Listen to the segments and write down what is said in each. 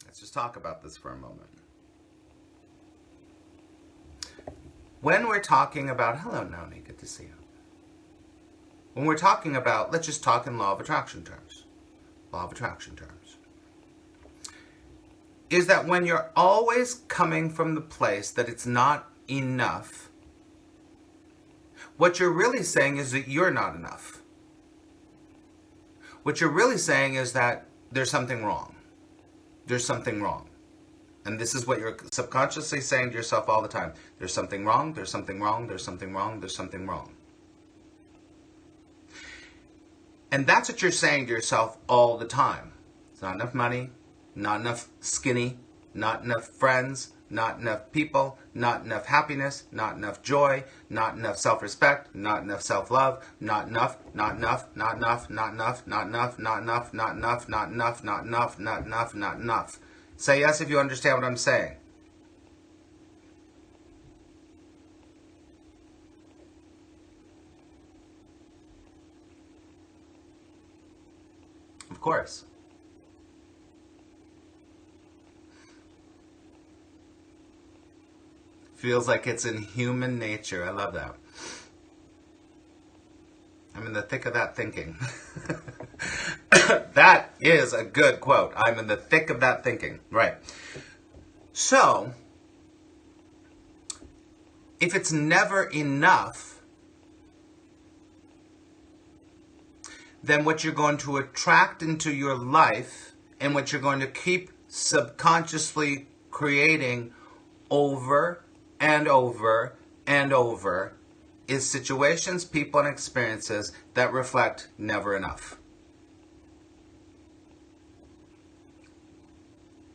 Let's just talk about this for a moment. When we're talking about, hello Noni, good to see you. When we're talking about, let's just talk in law of attraction terms. Law of attraction terms. Is that when you're always coming from the place that it's not enough, what you're really saying is that you're not enough. What you're really saying is that there's something wrong. There's something wrong. And this is what you're subconsciously saying to yourself all the time. There's something wrong, there's something wrong, there's something wrong, there's something wrong. And that's what you're saying to yourself all the time. It's not enough money, not enough skinny, not enough friends, not enough people, not enough happiness, not enough joy, not enough self-respect, not enough self-love, not enough, not enough, not enough, not enough, not enough, not enough, not enough, not enough, not enough, not enough, not enough. Say yes if you understand what I'm saying. Of course. Feels like it's in human nature. I love that. I'm in the thick of that thinking. That is a good quote. I'm in the thick of that thinking. Right. So, if it's never enough, then what you're going to attract into your life and what you're going to keep subconsciously creating over and over and over is situations, people, and experiences that reflect never enough.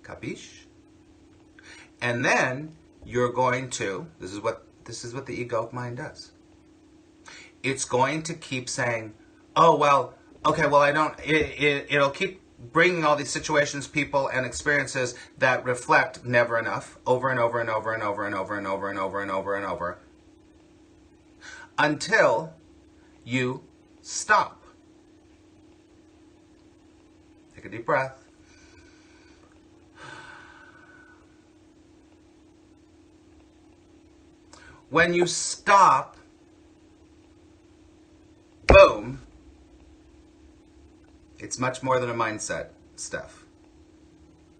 Capiche? And then you're going to, this is what the egoic mind does. It's going to keep saying, oh, well, okay, well, it'll keep bringing all these situations, people, and experiences that reflect never enough over and over and over and over and over and over and over and over and over until you stop. Take a deep breath. When you stop, boom, it's much more than a mindset, Steph.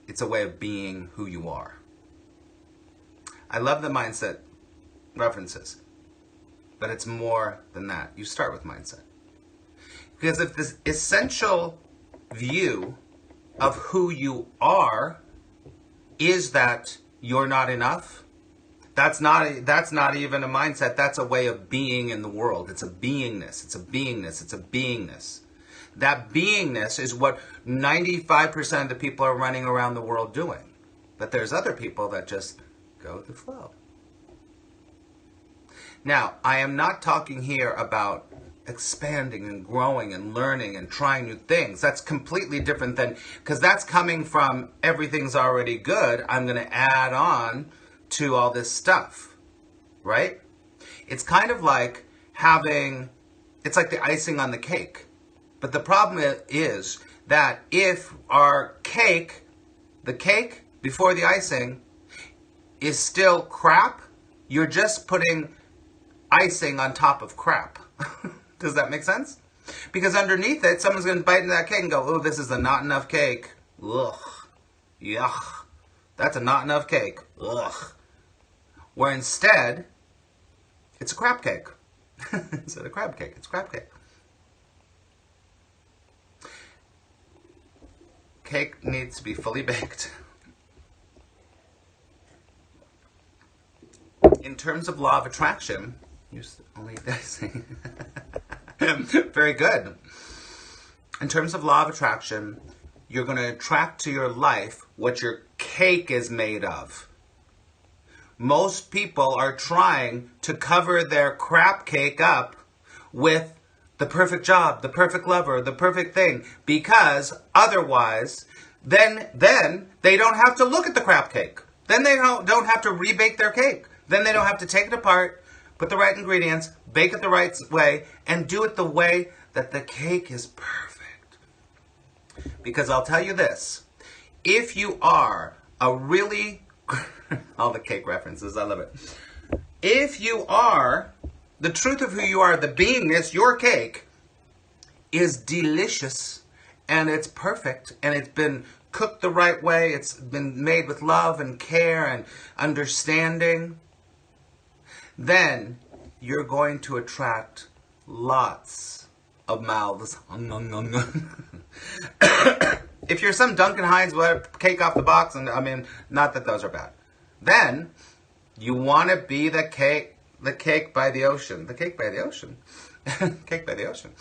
It's a way of being who you are. I love the mindset references, but it's more than that. You start with mindset. Because if this essential view of who you are is that you're not enough, that's not even a mindset. That's a way of being in the world. It's a beingness. It's a beingness. It's a beingness. That beingness is what 95% of the people are running around the world doing. But there's other people that just go with the flow. Now, I am not talking here about expanding and growing and learning and trying new things. That's completely different than, because that's coming from everything's already good. I'm going to add on to all this stuff, right? It's kind of like it's like the icing on the cake. But the problem is that if our cake, the cake before the icing, is still crap, you're just putting icing on top of crap. Does that make sense? Because underneath it, someone's going to bite into that cake and go, oh, this is a not enough cake. Ugh. Yuck. That's a not enough cake. Ugh. Where instead, it's a crab cake. Instead of crab cake, it's crab cake. Cake needs to be fully baked. In terms of law of attraction, you're only dicing. Very good. In terms of law of attraction, you're going to attract to your life what your cake is made of. Most people are trying to cover their crap cake up with the perfect job, the perfect lover, the perfect thing, because otherwise, then they don't have to look at the crap cake. Then they don't have to rebake their cake. Then they don't have to take it apart, put the right ingredients, bake it the right way, and do it the way that the cake is perfect. Because I'll tell you this, If you are a really, all the cake references, I love it. If you are, the truth of who you are, the beingness, your cake is delicious and it's perfect and it's been cooked the right way. It's been made with love and care and understanding. Then you're going to attract lots of mouths. If you're some Duncan Hines cake off the box, and I mean, not that those are bad, then you want to be the cake by the ocean. The cake by the ocean. Cake by the ocean.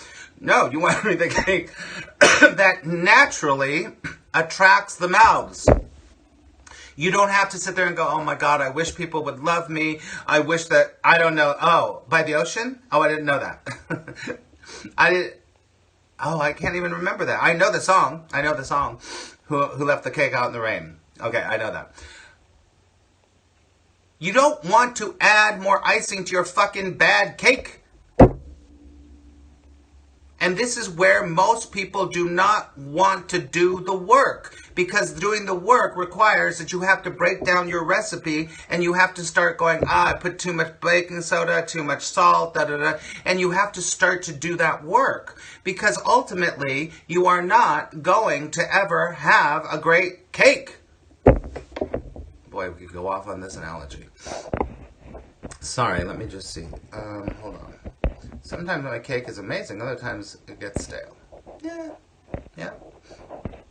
No, you want to be the cake that naturally attracts the mouths. You don't have to sit there and go, oh my God, I wish people would love me. I wish that, I don't know. Oh, by the ocean? Oh, I didn't know that. I can't even remember that. I know the song. Who left the cake out in the rain. Okay, I know that. You don't want to add more icing to your fucking bad cake. And this is where most people do not want to do the work, because doing the work requires that you have to break down your recipe and you have to start going, I put too much baking soda, too much salt, and you have to start to do that work, because ultimately you are not going to ever have a great cake. Boy, we could go off on this analogy. Sorry, let me just see. Hold on. Sometimes my cake is amazing, other times it gets stale. Yeah.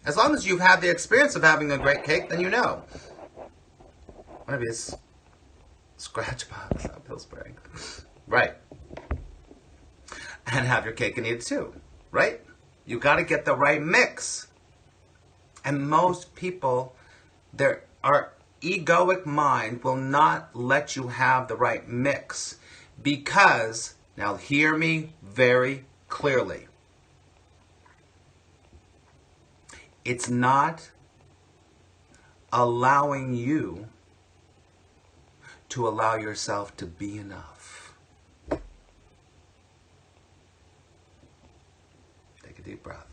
As long as you've had the experience of having a great cake, then you know. Want to be a scratch box on Pillsbury. Right. And have your cake and eat it too. Right? You got to get the right mix. And most people, our egoic mind will not let you have the right mix, because, now hear me very clearly, it's not allowing you to allow yourself to be enough. Take a deep breath.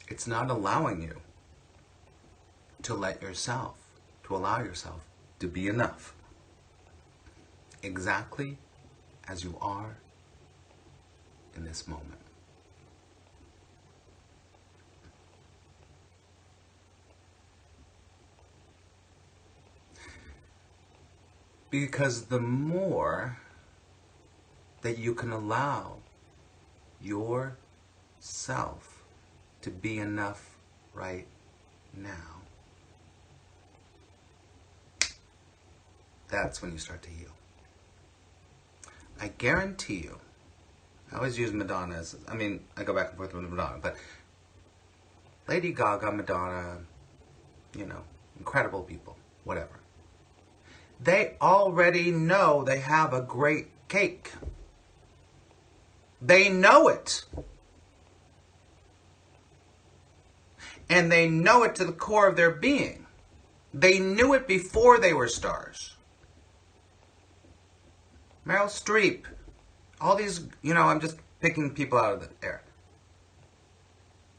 It's not allowing you to allow yourself to be enough. Exactly as you are in this moment. Because the more that you can allow yourself to be enough right now, that's when you start to heal. I guarantee you, I always use Madonna as, I go back and forth with Madonna, but Lady Gaga, Madonna, incredible people, whatever. They already know they have a great cake. They know it. And they know it to the core of their being. They knew it before they were stars. Meryl Streep, all these, I'm just picking people out of the air.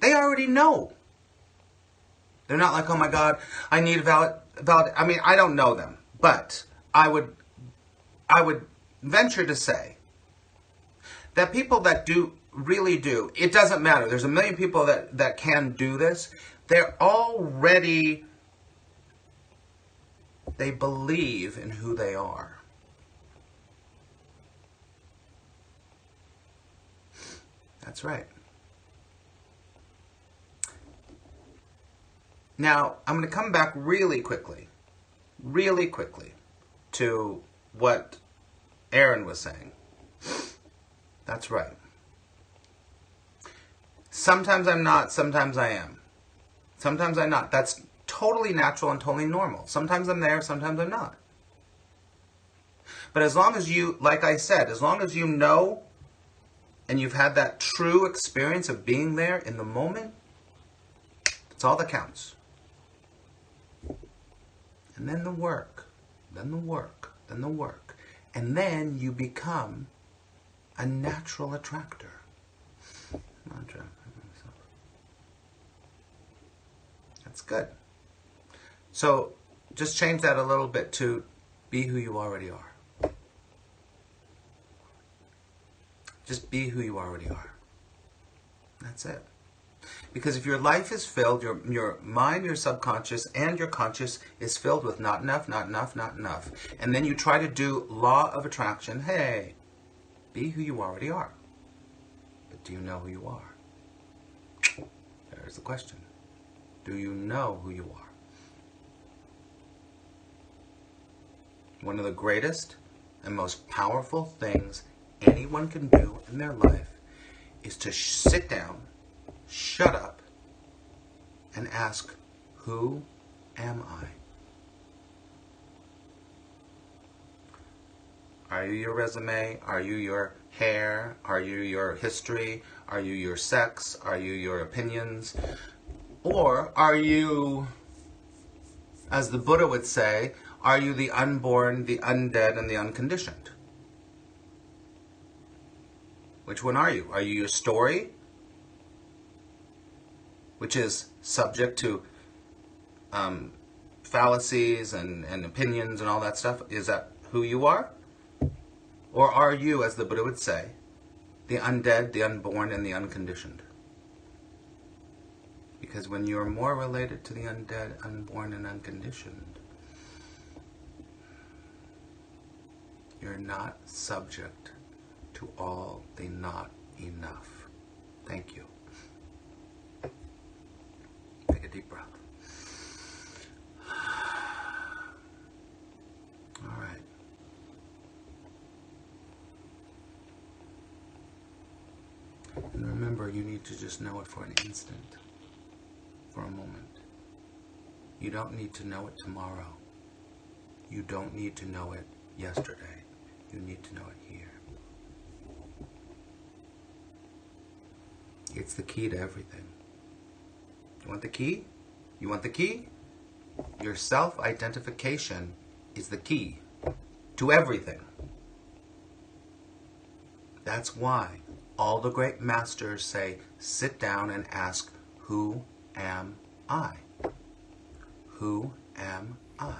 They already know. They're not like, oh my God, I need a valid. I don't know them, but I would venture to say that people that really do, it doesn't matter. There's a million people that can do this. They believe in who they are. That's right. Now, I'm going to come back really quickly to what Aaron was saying. That's right. Sometimes I'm not, sometimes I am. Sometimes I'm not. That's totally natural and totally normal. Sometimes I'm there, sometimes I'm not. But as long as you, like I said, as long as you know and you've had that true experience of being there in the moment, that's all that counts. And then the work, then the work, then the work. And then you become a natural attractor. That's good. So just change that a little bit to be who you already are. Just be who you already are. That's it. Because if your life is filled, your mind, your subconscious, and your conscious is filled with not enough, not enough, not enough. And then you try to do law of attraction. Hey, be who you already are. But do you know who you are? There's the question. Do you know who you are? One of the greatest and most powerful things anyone can do in their life is to sit down, shut up, and ask, who am I? Are you your resume? Are you your hair? Are you your history? Are you your sex? Are you your opinions? Or are you, as the Buddha would say, are you the unborn, the undead, and the unconditioned? Which one are you? Are you your story, which is subject to fallacies and opinions and all that stuff? Is that who you are? Or are you, as the Buddha would say, the undead, the unborn, and the unconditioned? Because when you're more related to the undead, unborn, and unconditioned, you're not subject to all the not enough. Thank you. Take a deep breath. All right. And remember, you need to just know it for an instant, for a moment. You don't need to know it tomorrow. You don't need to know it yesterday. You need to know it here. It's the key to everything. You want the key? You want the key? Your self-identification is the key to everything. That's why all the great masters say, sit down and ask, who am I? Who am I?